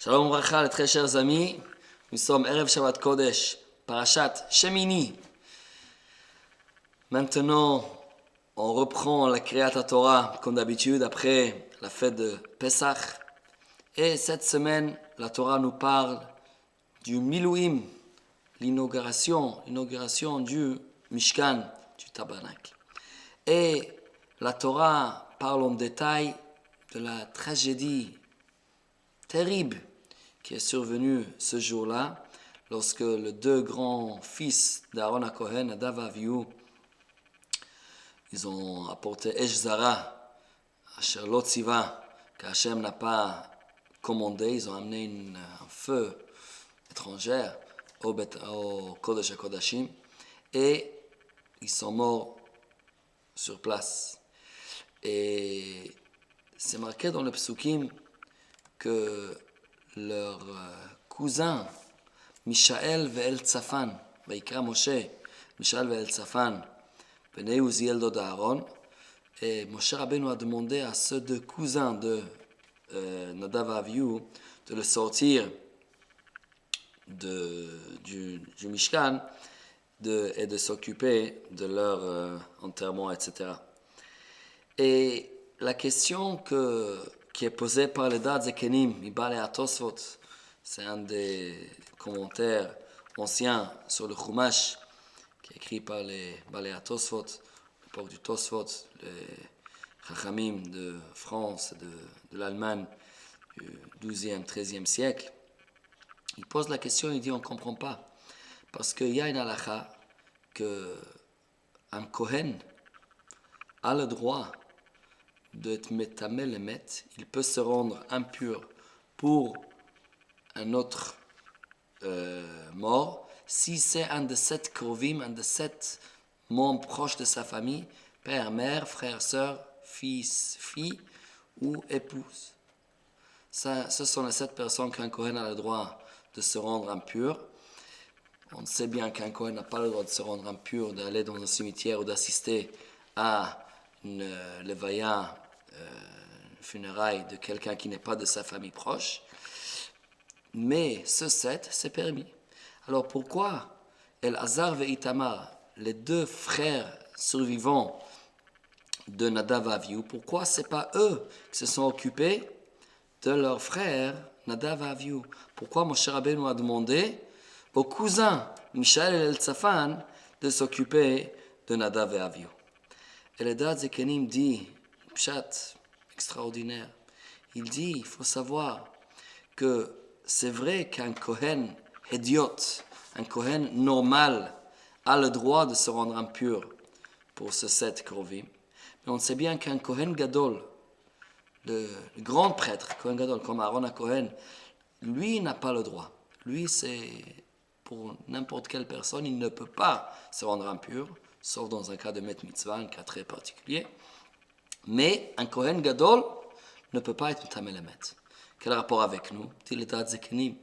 Shalom Bracha, les très chers amis. Nous sommes Erev Shabbat Kodesh, Parashat Shemini. Maintenant, on reprend la Kriyat Torah comme d'habitude après la fête de Pesach. Et cette semaine, la Torah nous parle du Milouim, l'inauguration du Mishkan, du Tabernacle. Et la Torah parle en détail de la tragédie terrible qui est survenue ce jour-là, lorsque les deux grands fils d'Aaron HaKohen, Nadav et Avihu, ils ont apporté Esh Zara, Asher Lo Tziva, qu'Hachem n'a pas commandé. Ils ont amené un feu étranger au Kodesh HaKodashim, et ils sont morts sur place. Et c'est marqué dans le Psukim que leur cousin, Mishaël ve'el Tzafan, Vaikra Moshe, Mishaël ve'el Tzafan, Benei Uziel Dod Aaron, et Moshe Rabbeinu a demandé à ceux deux cousins de Nadav et Avihu de le sortir du Mishkan et de s'occuper de leur enterrement, etc. Et la question qui est posée par les Dad Zekenim, Mibale HaTosfot, c'est un des commentaires anciens sur le Chumash, qui est écrit par les Balei HaTosfot, l'époque du Tosfot, les Chachamim de France, de l'Allemagne, du XIIe, XIIIe siècle. Il pose la question, il dit on ne comprend pas. Parce qu'il y a une halakha qu'un Kohen a le droit d'être métamé le met, il peut se rendre impur pour un autre mort, si c'est un de 7 krovim, un de 7 membres proches de sa famille, père, mère, frère, sœur, fils, fille ou épouse. Ça, ce sont les 7 personnes qu'un Kohen a le droit de se rendre impur. On sait bien qu'un Kohen n'a pas le droit de se rendre impur, d'aller dans un cimetière ou d'assister à une levaya, funérailles de quelqu'un qui n'est pas de sa famille proche. Mais ce 7, c'est permis. Alors pourquoi El-Hazar et Itamar, les deux frères survivants de Nadav et Avihu, pourquoi ce n'est pas eux qui se sont occupés de leur frère Nadav et Avihu? Pourquoi Moshe Rabbeinu a demandé aux cousins Mishaël et El-Tzafan de s'occuper de Nadav et Avihu? Et le Dad Zekenim dit, pshat extraordinaire, il dit, il faut savoir que c'est vrai qu'un Kohen hédiot, un Kohen normal, a le droit de se rendre impur pour ce 7 krovim. Mais on sait bien qu'un Kohen Gadol, le grand prêtre, Kohen Gadol, comme Aaron HaKohen, lui n'a pas le droit. Lui, c'est pour n'importe quelle personne, il ne peut pas se rendre impur, sauf dans un cas de Met Mitzvah, un cas très particulier. Mais un Kohen Gadol ne peut pas être Tamel Emet. Quel rapport avec nous? Dit le Dad Zekenim.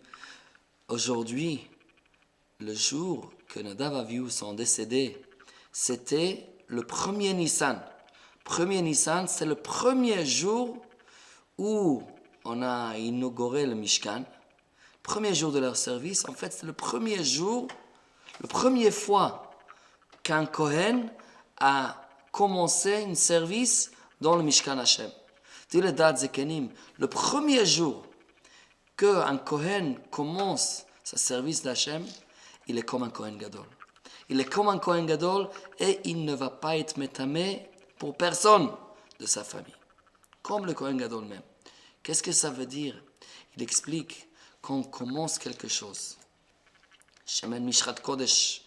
Aujourd'hui, le jour que Nadav et Avihu sont décédés, c'était le premier Nissan. Premier Nissan, c'est le premier jour où on a inauguré le Mishkan. Premier jour de leur service, en fait, c'est le premier jour, la première fois qu'un Kohen a commencé un service dans le Mishkan Hashem. Dit le Dad Zekenim, le premier jour qu'un Kohen commence sa service d'Hashem, il est comme un Kohen Gadol. Il est comme un Kohen Gadol et il ne va pas être métamé pour personne de sa famille. Comme le Kohen Gadol même. Qu'est-ce que ça veut dire? Il explique qu'on commence quelque chose. Shemen Mishrat Kodesh,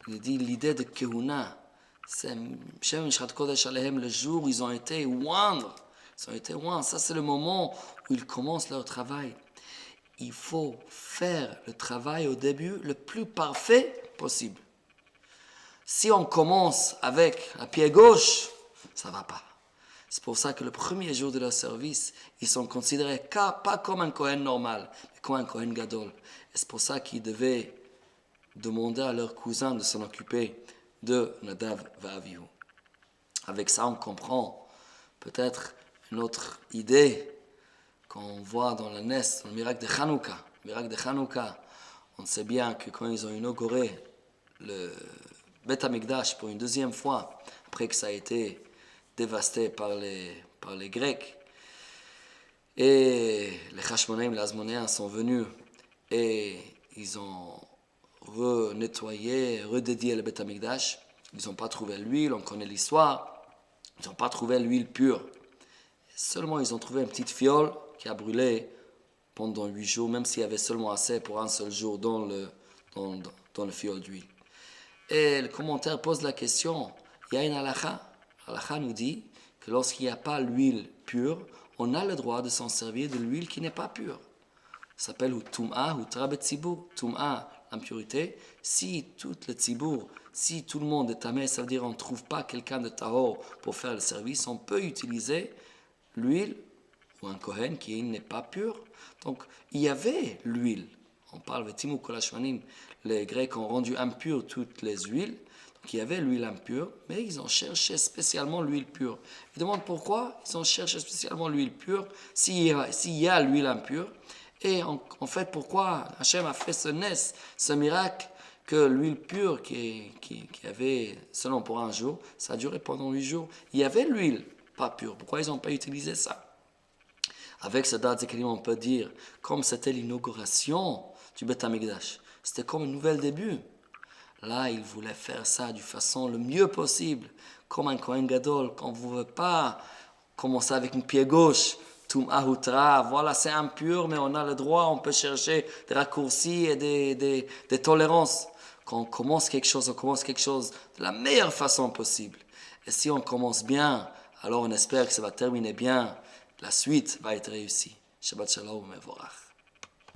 il dit l'idée de Kehuna, c'est Shemen Mishrat Kodesh Alehem, le jour où ils ont été oindre. Ça, c'est le moment où ils commencent leur travail. Il faut faire le travail au début le plus parfait possible. Si on commence avec la pied gauche, ça ne va pas. C'est pour ça que le premier jour de leur service, ils sont considérés pas comme un Kohen normal, mais comme un Kohen Gadol. Et c'est pour ça qu'ils devaient demander à leurs cousins de s'en occuper de Nadav et Avihu. Avec ça, on comprend peut-être une autre idée quand on voit dans la Nes, dans le miracle de Hanouka, on sait bien que quand ils ont inauguré le Beth Amikdash pour une deuxième fois, après que ça a été dévasté par les Grecs, et les Hashmonaïm, les Asmonéens sont venus et ils ont nettoyé, redédié le Beth Amikdash. Ils n'ont pas trouvé l'huile, on connaît l'histoire. Ils n'ont pas trouvé l'huile pure. Seulement, ils ont trouvé une petite fiole qui a brûlé pendant 8 jours, même s'il y avait seulement assez pour un seul jour dans le fiole d'huile. Et le commentaire pose la question, il y a une halakha. Halakha nous dit que lorsqu'il n'y a pas l'huile pure, on a le droit de s'en servir de l'huile qui n'est pas pure. Ça s'appelle Tum'a ou Trabet Tzibour. Tum'a, l'impureté. Si tout le Tzibour, si tout le monde est tamé, ça veut dire qu'on ne trouve pas quelqu'un de tahor pour faire le service, on peut utiliser l'huile ou un kohen qui n'est pas pur. Donc, il y avait l'huile. On parle de Timou Kolashmanim. Les Grecs ont rendu impures toutes les huiles. Donc, il y avait l'huile impure, mais ils ont cherché spécialement l'huile pure. Ils demandent pourquoi ils ont cherché spécialement l'huile pure s'il y a l'huile impure. Et en fait, pourquoi Hachem a fait ce miracle, que l'huile pure qui avait seulement pour un jour, ça a duré pendant 8 jours. Il y avait l'huile pas pure. Pourquoi ils n'ont pas utilisé ça? Avec ce date on peut dire, comme c'était l'inauguration du Beth Amikdash, c'était comme un nouvel début. Là, ils voulaient faire ça de façon le mieux possible, comme un Kohen Gadol, qu'on ne veut pas commencer avec une pied gauche, Tum'a Hutra, voilà, c'est impur, mais on a le droit, on peut chercher des raccourcis et des tolérances. Quand on commence quelque chose de la meilleure façon possible. Et si on commence bien, alors on espère que ça va terminer bien. La suite va être réussie. Shabbat Shalom et Vorach.